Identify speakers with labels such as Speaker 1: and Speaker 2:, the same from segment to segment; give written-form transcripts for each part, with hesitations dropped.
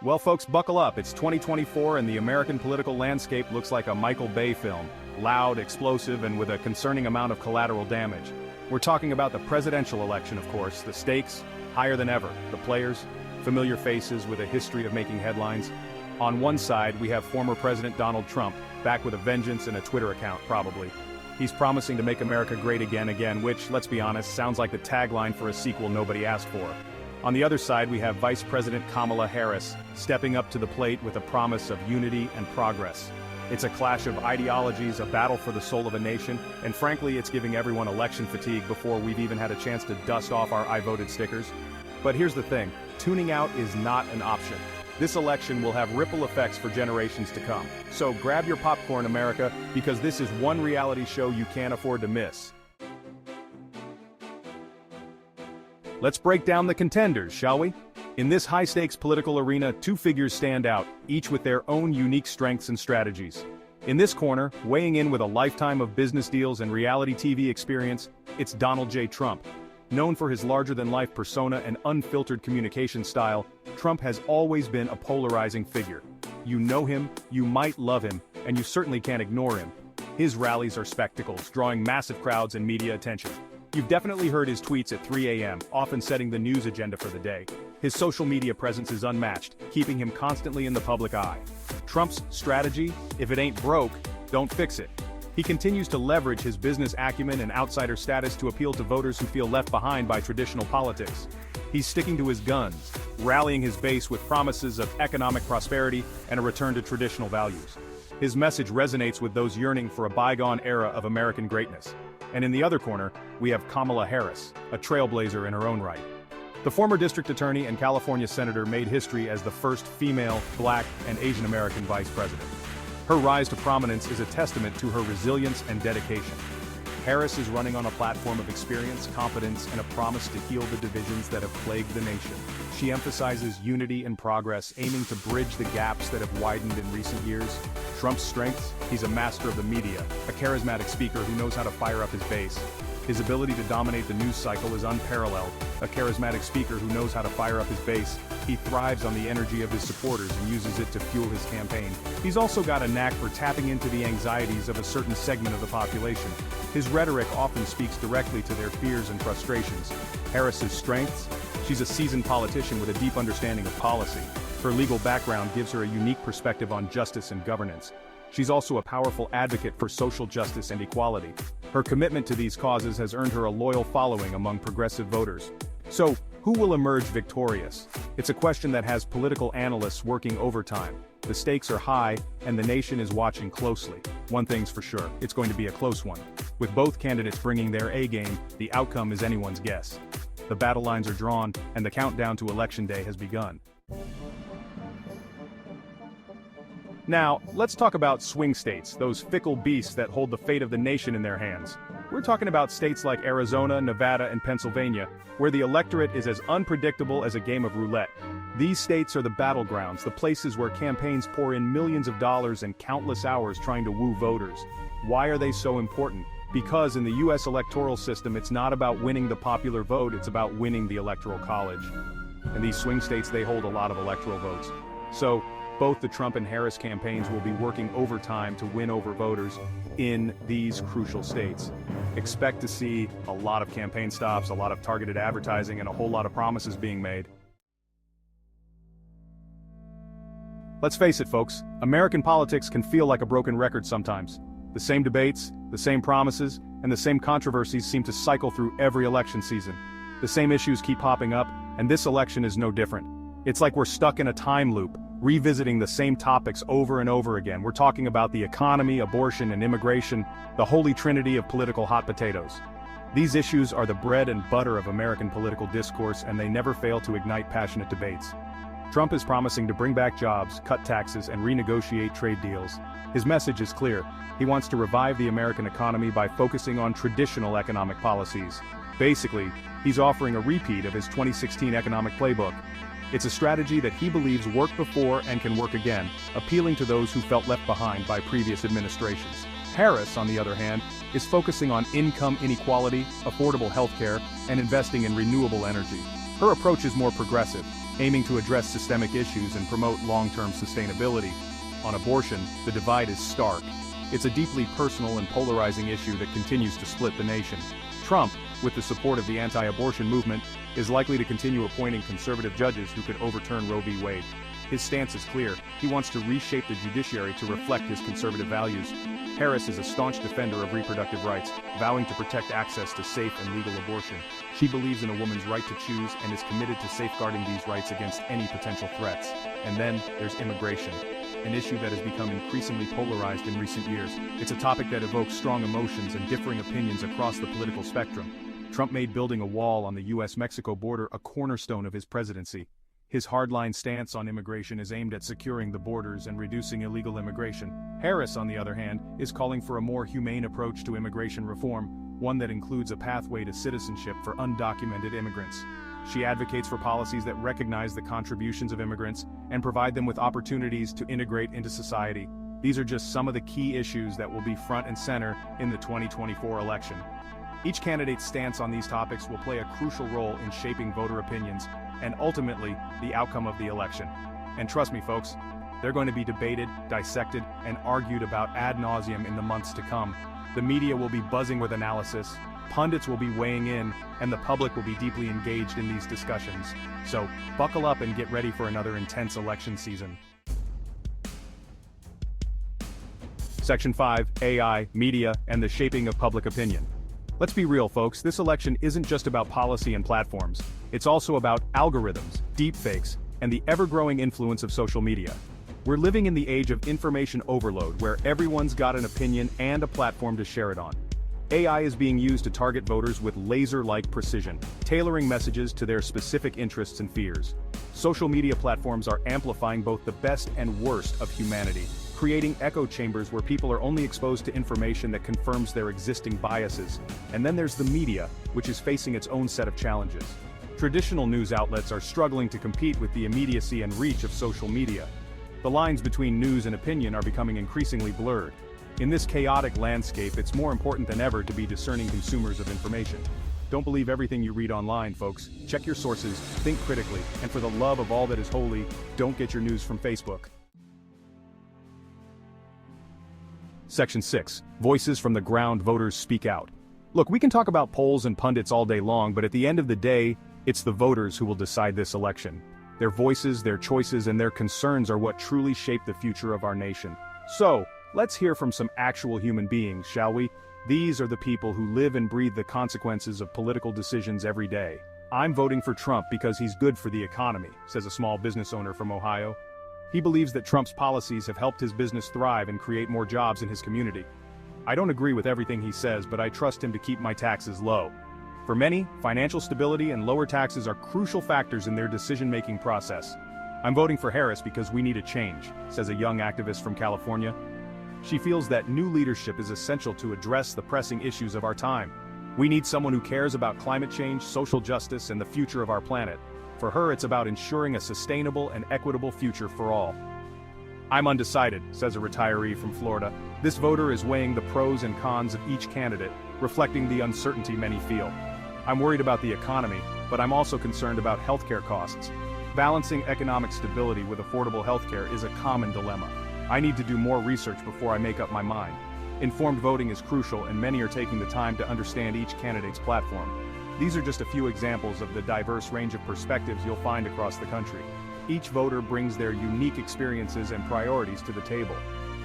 Speaker 1: Well, folks, buckle up. It's 2024 and the American political landscape looks like a Michael Bay film. Loud, explosive, and with a concerning amount of collateral damage. We're talking about the presidential election, of course. The stakes, higher than ever. The players, familiar faces with a history of making headlines. On one side, we have former President Donald Trump, back with a vengeance and a Twitter account, probably. He's promising to make America great again, which, let's be honest, sounds like the tagline for a sequel nobody asked for. On the other side, we have Vice President Kamala Harris, stepping up to the plate with a promise of unity and progress. It's a clash of ideologies, a battle for the soul of a nation, and frankly, it's giving everyone election fatigue before we've even had a chance to dust off our I voted stickers. But here's the thing, tuning out is not an option. This election will have ripple effects for generations to come. So grab your popcorn, America, because this is one reality show you can't afford to miss. Let's break down the contenders, shall we? In this high-stakes political arena, two figures stand out, each with their own unique strengths and strategies. In this corner, weighing in with a lifetime of business deals and reality TV experience, it's Donald J. Trump. Known for his larger-than-life persona and unfiltered communication style, Trump has always been a polarizing figure. You know him, you might love him, and you certainly can't ignore him. His rallies are spectacles, drawing massive crowds and media attention. You've definitely heard his tweets at 3 a.m., often setting the news agenda for the day. His social media presence is unmatched, keeping him constantly in the public eye. Trump's strategy? If it ain't broke, don't fix it. He continues to leverage his business acumen and outsider status to appeal to voters who feel left behind by traditional politics. He's sticking to his guns, rallying his base with promises of economic prosperity and a return to traditional values. His message resonates with those yearning for a bygone era of American greatness. And in the other corner, we have Kamala Harris, a trailblazer in her own right. The former district attorney and California senator made history as the first female, Black, and Asian American vice president. Her rise to prominence is a testament to her resilience and dedication. Harris is running on a platform of experience, competence, and a promise to heal the divisions that have plagued the nation. She emphasizes unity and progress, aiming to bridge the gaps that have widened in recent years. Trump's strengths? He's a master of the media, a charismatic speaker who knows how to fire up his base. His ability to dominate the news cycle is unparalleled. A charismatic speaker who knows how to fire up his base. He thrives on the energy of his supporters and uses it to fuel his campaign. He's also got a knack for tapping into the anxieties of a certain segment of the population. His rhetoric often speaks directly to their fears and frustrations. Harris's strengths? She's a seasoned politician with a deep understanding of policy. Her legal background gives her a unique perspective on justice and governance. She's also a powerful advocate for social justice and equality. Her commitment to these causes has earned her a loyal following among progressive voters. So, who will emerge victorious? It's a question that has political analysts working overtime. The stakes are high, and the nation is watching closely. One thing's for sure, it's going to be a close one. With both candidates bringing their A-game, the outcome is anyone's guess. The battle lines are drawn, and the countdown to Election Day has begun. Now, let's talk about swing states, those fickle beasts that hold the fate of the nation in their hands. We're talking about states like Arizona, Nevada, and Pennsylvania, where the electorate is as unpredictable as a game of roulette. These states are the battlegrounds, the places where campaigns pour in millions of dollars and countless hours trying to woo voters. Why are they so important? Because in the U.S. electoral system, it's not about winning the popular vote, it's about winning the Electoral College. In these swing states, they hold a lot of electoral votes. So, both the Trump and Harris campaigns will be working overtime to win over voters in these crucial states. Expect to see a lot of campaign stops, a lot of targeted advertising, and a whole lot of promises being made. Let's face it, folks, American politics can feel like a broken record sometimes. The same debates, the same promises, and the same controversies seem to cycle through every election season. The same issues keep popping up, and this election is no different. It's like we're stuck in a time loop, revisiting the same topics over and over again. We're talking about the economy, abortion, and immigration, the holy trinity of political hot potatoes. These issues are the bread and butter of American political discourse, and they never fail to ignite passionate debates. Trump is promising to bring back jobs, cut taxes, and renegotiate trade deals. His message is clear. He wants to revive the American economy by focusing on traditional economic policies. Basically, he's offering a repeat of his 2016 economic playbook. It's a strategy that he believes worked before and can work again, appealing to those who felt left behind by previous administrations. Harris, on the other hand, is focusing on income inequality, affordable healthcare, and investing in renewable energy. Her approach is more progressive, aiming to address systemic issues and promote long-term sustainability. On abortion, the divide is stark. It's a deeply personal and polarizing issue that continues to split the nation. Trump, with the support of the anti-abortion movement, is likely to continue appointing conservative judges who could overturn Roe v. Wade. His stance is clear. He wants to reshape the judiciary to reflect his conservative values. Harris is a staunch defender of reproductive rights, vowing to protect access to safe and legal abortion. She believes in a woman's right to choose and is committed to safeguarding these rights against any potential threats. And then, there's immigration, an issue that has become increasingly polarized in recent years. It's a topic that evokes strong emotions and differing opinions across the political spectrum. Trump made building a wall on the US-Mexico border a cornerstone of his presidency. His hardline stance on immigration is aimed at securing the borders and reducing illegal immigration. Harris, on the other hand, is calling for a more humane approach to immigration reform, one that includes a pathway to citizenship for undocumented immigrants. She advocates for policies that recognize the contributions of immigrants and provide them with opportunities to integrate into society. These are just some of the key issues that will be front and center in the 2024 election. Each candidate's stance on these topics will play a crucial role in shaping voter opinions and ultimately the outcome of the election. And trust me, folks, they're going to be debated, dissected, and argued about ad nauseum in the months to come. The media will be buzzing with analysis, pundits will be weighing in, and the public will be deeply engaged in these discussions. So, buckle up and get ready for another intense election season. Section 5, AI, Media, and the Shaping of Public Opinion. Let's be real, folks, this election isn't just about policy and platforms. It's also about algorithms, deepfakes, and the ever-growing influence of social media. We're living in the age of information overload where everyone's got an opinion and a platform to share it on. AI is being used to target voters with laser-like precision, tailoring messages to their specific interests and fears. Social media platforms are amplifying both the best and worst of humanity, creating echo chambers where people are only exposed to information that confirms their existing biases. And then there's the media, which is facing its own set of challenges. Traditional news outlets are struggling to compete with the immediacy and reach of social media. The lines between news and opinion are becoming increasingly blurred. In this chaotic landscape, it's more important than ever to be discerning consumers of information. Don't believe everything you read online, folks. Check your sources, think critically, and for the love of all that is holy, don't get your news from Facebook. Section 6. Voices from the ground. Voters speak out. Look, we can talk about polls and pundits all day long, but at the end of the day, it's the voters who will decide this election. Their voices, their choices, and their concerns are what truly shape the future of our nation. So, let's hear from some actual human beings, shall we? These are the people who live and breathe the consequences of political decisions every day. I'm voting for Trump because he's good for the economy, says a small business owner from Ohio. He believes that Trump's policies have helped his business thrive and create more jobs in his community. I don't agree with everything he says, but I trust him to keep my taxes low. For many, financial stability and lower taxes are crucial factors in their decision-making process. I'm voting for Harris because we need a change, says a young activist from California. She feels that new leadership is essential to address the pressing issues of our time. We need someone who cares about climate change, social justice, and the future of our planet. For her, it's about ensuring a sustainable and equitable future for all. I'm undecided, says a retiree from Florida. This voter is weighing the pros and cons of each candidate, reflecting the uncertainty many feel. I'm worried about the economy, but I'm also concerned about healthcare costs. Balancing economic stability with affordable healthcare is a common dilemma. I need to do more research before I make up my mind. Informed voting is crucial, and many are taking the time to understand each candidate's platform. These are just a few examples of the diverse range of perspectives you'll find across the country. Each voter brings their unique experiences and priorities to the table.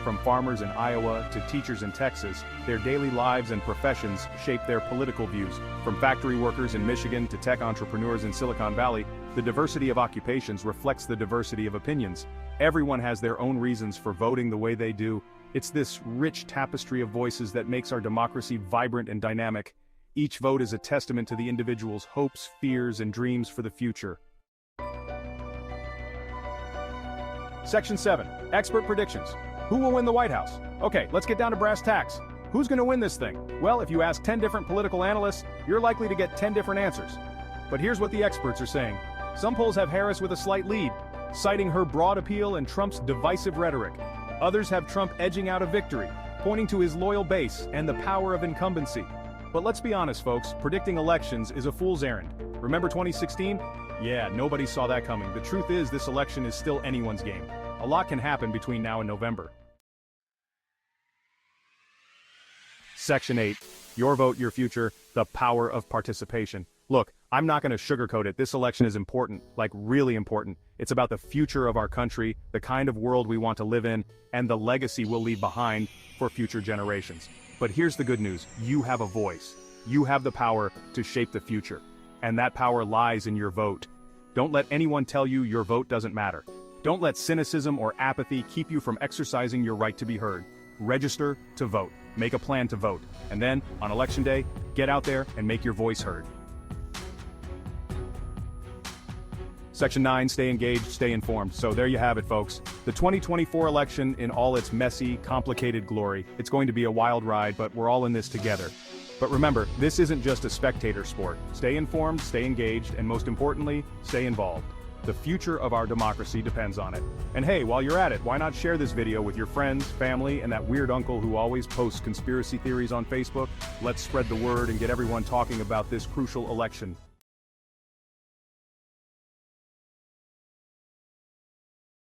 Speaker 1: From farmers in Iowa to teachers in Texas, their daily lives and professions shape their political views. From factory workers in Michigan to tech entrepreneurs in Silicon Valley, the diversity of occupations reflects the diversity of opinions. Everyone has their own reasons for voting the way they do. It's this rich tapestry of voices that makes our democracy vibrant and dynamic. Each vote is a testament to the individual's hopes, fears, and dreams for the future. Section 7. Expert predictions. Who will win the White House? Okay, let's get down to brass tacks. Who's going to win this thing? Well, if you ask 10 different political analysts, you're likely to get 10 different answers. But here's what the experts are saying. Some polls have Harris with a slight lead, citing her broad appeal and Trump's divisive rhetoric. Others have Trump edging out a victory, pointing to his loyal base and the power of incumbency. But let's be honest, folks, predicting elections is a fool's errand. Remember 2016? Yeah, nobody saw that coming. The truth is, this election is still anyone's game. A lot can happen between now and November. Section 8. Your vote, your future, the power of participation. Look, I'm not going to sugarcoat it. This election is important, like really important. It's about the future of our country, the kind of world we want to live in, and the legacy we'll leave behind for future generations. But here's the good news. You have a voice. You have the power to shape the future. And that power lies in your vote. Don't let anyone tell you your vote doesn't matter. Don't let cynicism or apathy keep you from exercising your right to be heard. Register to vote. Make a plan to vote. And then, on Election Day, get out there and make your voice heard. Section 9, stay engaged, stay informed. So there you have it, folks. The 2024 election in all its messy, complicated glory. It's going to be a wild ride, but we're all in this together. But remember, this isn't just a spectator sport. Stay informed, stay engaged, and most importantly, stay involved. The future of our democracy depends on it. And hey, while you're at it, why not share this video with your friends, family, and that weird uncle who always posts conspiracy theories on Facebook? Let's spread the word and get everyone talking about this crucial election.